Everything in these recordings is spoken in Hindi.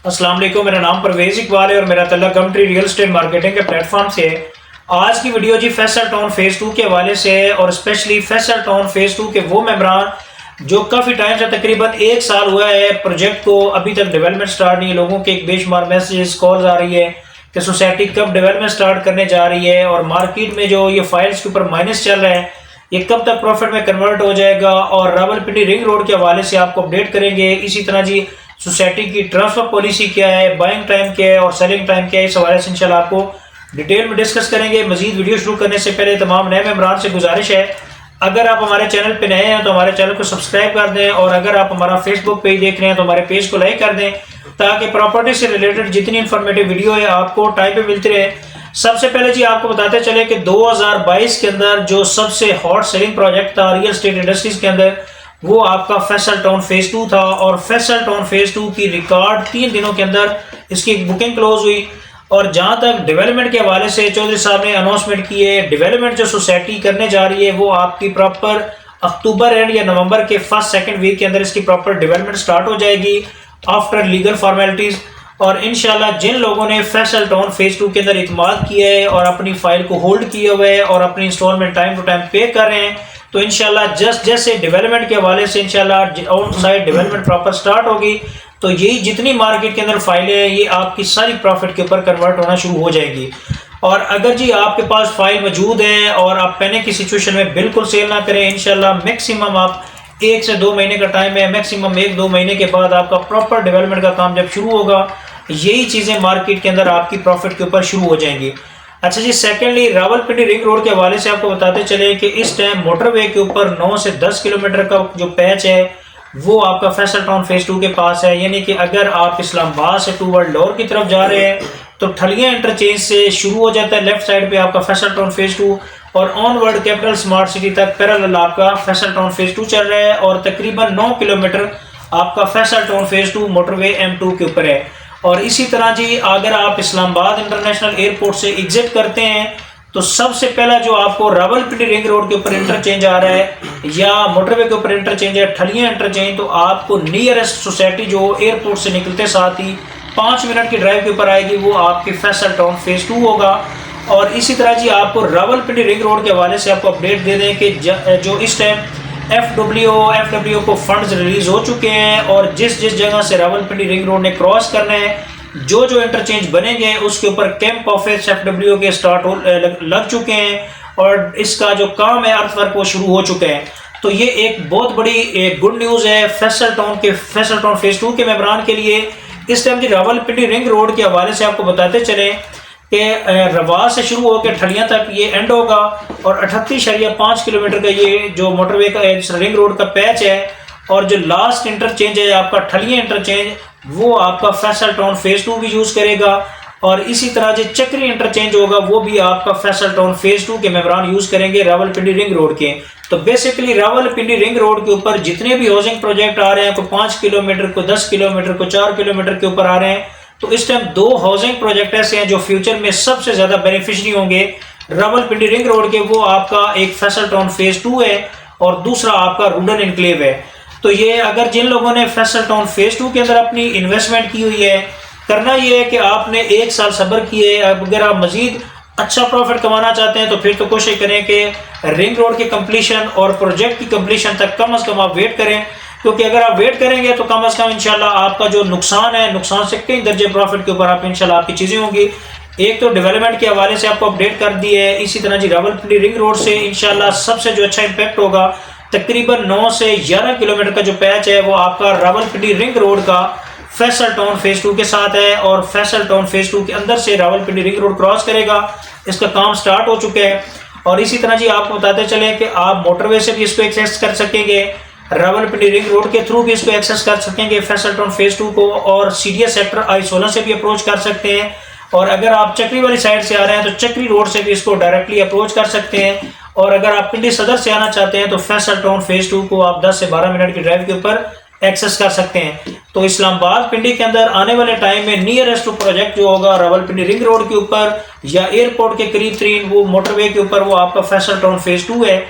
अस्सलाम वालेकुम, मेरा नाम परवेज इकबाल है और मेरा तल्लुक गमट्री रियल एस्टेट मार्केटिंग के प्लेटफॉर्म से है। आज की वीडियो जी फैसल टाउन फेज़ 2 के हवाले से है और स्पेशली फैसल टाउन फेज़ 2 के वो मेंबरान जो काफ़ी टाइम से तकरीबन 1 साल हुआ है प्रोजेक्ट को अभी तक डेवलपमेंट स्टार्ट नहीं है। लोगों के एक बेशुमार मैसेजेस कॉल्स आ रही है कि सोसाइटी कब डेवलपमेंट स्टार्ट करने जा रही है और मार्केट में जो ये फाइल्स के ऊपर माइनस चल रहा है ये कब तक प्रॉफिट में कन्वर्ट हो जाएगा और रावलपिंडी रिंग रोड के हवाले से आपको अपडेट करेंगे। इसी तरह जी सोसाइटी की ट्रांसफर पॉलिसी क्या है, बाइंग टाइम क्या है और सेलिंग टाइम क्या है, इस हवाले से इंशाल्लाह आपको डिटेल में डिस्कस करेंगे। मजीद वीडियो शुरू करने से पहले तमाम नए मेंबरान से गुजारिश है, अगर आप हमारे चैनल पे नए हैं तो हमारे चैनल को सब्सक्राइब कर दें और अगर आप हमारा फेसबुक पेज देख रहे हैं तो हमारे पेज को लाइक कर दें ताकि प्रॉपर्टी से रिलेटेड जितनी इंफॉर्मेटिव वीडियो है आपको टाइम पे मिलती रहे। सबसे पहले जी आपको बताते चले कि 2022 के अंदर जो सबसे हॉट सेलिंग प्रोजेक्ट था रियल एस्टेट इंडस्ट्रीज के अंदर वो आपका फैसल टाउन फेज़ 2 था और फैसल टाउन फेज़ 2 की रिकॉर्ड 3 दिनों के अंदर इसकी बुकिंग क्लोज हुई। और जहां तक डेवलपमेंट के हवाले से चौधरी साहब ने अनाउंसमेंट की है, डेवलपमेंट जो सोसाइटी करने जा रही है वो आपकी प्रॉपर अक्टूबर एंड या नवंबर के फर्स्ट सेकंड वीक के अंदर इसकी प्रॉपर डेवलपमेंट स्टार्ट हो जाएगी आफ्टर लीगल फॉर्मेलिटीज। और इंशाल्लाह जिन लोगों ने फैसल टाउन फेज़ 2 के अंदर इत्माद किया है और अपनी फाइल को होल्ड किया हुआ है और अपनी इंस्टॉलमेंट टाइम टू टाइम पे कर रहे हैं तो इंशाल्लाह जैसे डेवलपमेंट के हवाले से इंशाल्लाह on side development proper start होगी तो यही जितनी मार्केट के अंदर फाइलें हैं ये आपकी सारी प्रॉफिट के ऊपर कन्वर्ट होना शुरू हो जाएगी। और अगर जी आपके पास फाइल मौजूद है और आप पैनिक की सिचुएशन में बिल्कुल सेल ना करें, इंशाल्लाह मैक्सिमम आप 1 से 2 महीने का टाइम है, मैक्सिमम 1-2 महीने के बाद आपका प्रॉपर डेवलपमेंट का काम जब शुरू होगा यही चीज़ें मार्केट के अंदर आपकी प्रॉफिट के ऊपर शुरू हो जाएंगी। अच्छा जी, सेकेंडली रावलपिंडी रिंग रोड के हवाले से आपको बताते चले कि इस टाइम मोटरवे के ऊपर 9 से 10 किलोमीटर का जो पैच है वो आपका फैसल टाउन फेज़ 2 के पास है। यानी कि अगर आप इस्लामाबाद से टूवर्ड लाहौर की तरफ जा रहे हैं तो ठलियां इंटरचेंज से शुरू हो जाता है लेफ्ट साइड पे आपका फैसल टाउन फेज़ 2 और ऑनवर्ड कैपिटल स्मार्ट सिटी तक पैरेलल आपका फैसल टाउन फेज़ 2 चल रहा है और तकरीबन 9 किलोमीटर आपका Faisal town phase 2 motorway M2 के ऊपर है। और इसी तरह जी अगर आप इस्लामाबाद इंटरनेशनल एयरपोर्ट से एग्जिट करते हैं तो सबसे पहला जो आपको रावलपिंडी रिंग रोड के ऊपर इंटरचेंज आ रहा है या मोटरवे के ऊपर इंटरचेंज है ठलियां इंटरचेंज, तो आपको नियरेस्ट सोसाइटी जो एयरपोर्ट से निकलते साथ ही 5 मिनट की ड्राइव के ऊपर आएगी वो आपके फैसल टाउन फेज़ 2 होगा। और इसी तरह जी आपको रावलपिंडी रिंग रोड के हवाले से आपको अपडेट दे दें कि जो इस टाइम एफडब्ल्यू को फंड्स रिलीज हो चुके हैं और जिस जगह से रावलपिंडी रिंग रोड ने क्रॉस करना है जो इंटरचेंज बनेंगे उसके ऊपर कैंप ऑफिस एफडब्ल्यू के स्टार्ट लग चुके हैं और इसका जो काम है अर्थवर्क वो शुरू हो चुके हैं। तो ये एक बहुत बड़ी गुड न्यूज़ है फैसल टाउन फेज़ 2 के मेंबरान के लिए। इस टाइम जी रावलपिंडी रिंग रोड के हवाले से आपको बताते चले कि रवा से शुरू होकर ठलियां तक ये एंड होगा और 38.5 किलोमीटर का ये जो मोटरवे का रिंग रोड का पैच है और जो लास्ट इंटरचेंज है आपका ठलियां इंटरचेंज वो आपका फैसल टाउन फेज़ 2 भी यूज़ करेगा और इसी तरह जो चक्री इंटरचेंज होगा वो भी आपका फैसल टाउन फेज़ 2 के मेंबरान यूज़ करेंगे रावलपिंडी रिंग रोड के। तो बेसिकली रावलपिंडी रिंग रोड के ऊपर जितने भी हाउसिंग प्रोजेक्ट आ रहे हैं कोई 5 किलोमीटर को 10 किलोमीटर को 4 किलोमीटर के ऊपर आ रहे हैं तो इस टाइम 2 हाउसिंग प्रोजेक्ट ऐसे हैं जो फ्यूचर में सबसे ज्यादा बेनिफिशियरी होंगे रावलपिंडी रिंग रोड के। वो आपका एक फैसल टाउन फेज़ 2 है और दूसरा आपका रूडन इनक्लेव है। तो ये अगर जिन लोगों ने फैसल टाउन फेज़ 2 के अंदर अपनी इन्वेस्टमेंट की हुई है करना ये है कि आपने 1 साल सब्र किए। अगर आप मजीद अच्छा प्रॉफिट कमाना चाहते हैं तो फिर तो कोशिश करें कि रिंग रोड की कंप्लीशन और प्रोजेक्ट की कंप्लीशन तक कम से कम आप वेट करें, क्योंकि अगर आप वेट करेंगे तो कम से कम इंशाल्लाह आपका जो नुकसान है नुकसान से कई दर्जे प्रॉफिट के ऊपर आप इंशाल्लाह आपकी चीज़ें होंगी। एक तो डेवलपमेंट के हवाले से आपको अपडेट कर दी है, इसी तरह जी रावलपिंडी रिंग रोड से इंशाल्लाह सबसे जो अच्छा इम्पैक्ट होगा तकरीबन 9 से 11 किलोमीटर का जो पैच है वो आपका रावलपिंडी रिंग रोड का फैसल टाउन फेज़ 2 के साथ है और फैसल टाउन फेज़ 2 के अंदर से रावलपिंडी रिंग रोड क्रॉस करेगा। इसका काम स्टार्ट हो चुका है। और इसी तरह जी आपको बताते चले कि आप मोटरवे से भी इसको एक्सेस कर सकेंगे, रावलपिंडी रिंग रोड के थ्रू भी इसको एक्सेस कर सकेंगे फैसल टाउन फेज़ 2 को और सीडीएस सेक्टर I-16 से भी अप्रोच कर सकते हैं। और अगर आप चक्री वाली साइड से आ रहे हैं तो चक्री रोड से भी इसको डायरेक्टली अप्रोच कर सकते हैं। और अगर आप पिंडी सदर से आना चाहते हैं तो फैसल टाउन फेज़ 2 को आप 10 से 12 मिनट की ड्राइव के ऊपर एक्सेस कर सकते हैं। तो इस्लामाबाद पिंडी के अंदर आने वाले टाइम में नियरेस्ट प्रोजेक्ट जो होगा रावलपिंडी रिंग रोड के ऊपर या एयरपोर्ट के करीब तरीन वो मोटरवे के ऊपर वो आपका फैसल टाउन फेज़ 2 है।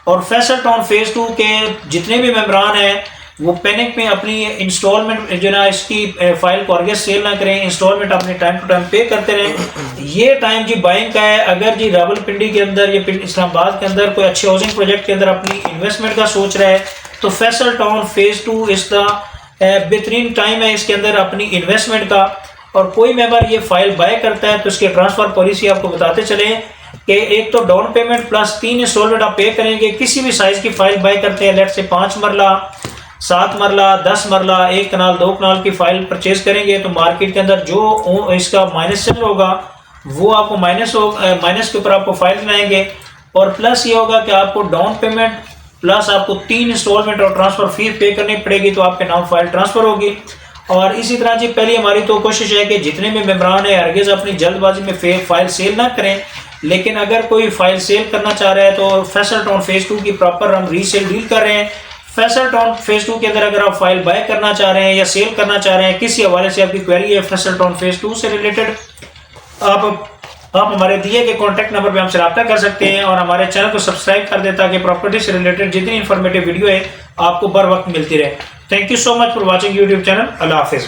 और फैसल टाउन फेज़ 2 के जितने भी मेंबरान हैं वो पैनिक में अपनी इंस्टॉलमेंट जो ना इसकी फाइल को आगे सेल ना करें, इंस्टॉलमेंट अपने टाइम टू टाइम पे करते रहें। ये टाइम जी बाइंग का है। अगर जी रावलपिंडी के अंदर या इस्लामाबाद के अंदर कोई अच्छे हाउसिंग प्रोजेक्ट के अंदर अपनी इन्वेस्टमेंट का सोच रहा है तो फैसल टाउन फेज 2 इसका बेहतरीन टाइम है इसके अंदर अपनी इन्वेस्टमेंट का। और कोई मेंबर ये फाइल बाय करता है तो इसकी ट्रांसफर पॉलिसी आपको बताते चले कि एक तो डाउन पेमेंट प्लस 3 इंस्टॉलमेंट आप पे करेंगे। किसी भी साइज की फाइल बाय करते हैं, लेट से 5 मरला, 7 मरला, 10 मरला, 1 कनाल, 2 कनाल की फाइल परचेज करेंगे तो मार्केट के अंदर जो इसका माइनस चल होगा वो आपको माइनस के ऊपर आपको फाइल बनाएंगे। और प्लस ये होगा कि आपको डाउन पेमेंट प्लस आपको 3 इंस्टॉलमेंट और ट्रांसफर फीस पे करनी पड़ेगी तो आपके नाम फाइल ट्रांसफर होगी। और इसी तरह जी पहली हमारी तो कोशिश है कि जितने भी मेंबरान है हरगिज़ अपनी जल्दबाजी में फाइल सेल ना करें, लेकिन अगर कोई फाइल सेल करना चाह रहा है तो फैसल टाउन फेज 2 की प्रॉपर हम रीसेल डील कर रहे हैं। फैसल टाउन फेज 2 के अंदर अगर आप फाइल बाय करना चाह रहे हैं या सेल करना चाह रहे हैं, किसी हवाले से आपकी क्वेरी है फैसल टाउन फेज 2 से रिलेटेड, आप हमारे दिए गए कॉन्टैक्ट नंबर पे हमसे रब्ता कर सकते हैं और हमारे चैनल को सब्सक्राइब कर दें ताकि प्रॉपर्टी से रिलेटेड जितनी इंफॉर्मेटिव वीडियो है आपको बर वक्त मिलती रहे। Thank you so much for watching YouTube channel. अल्लाह हाफिज़।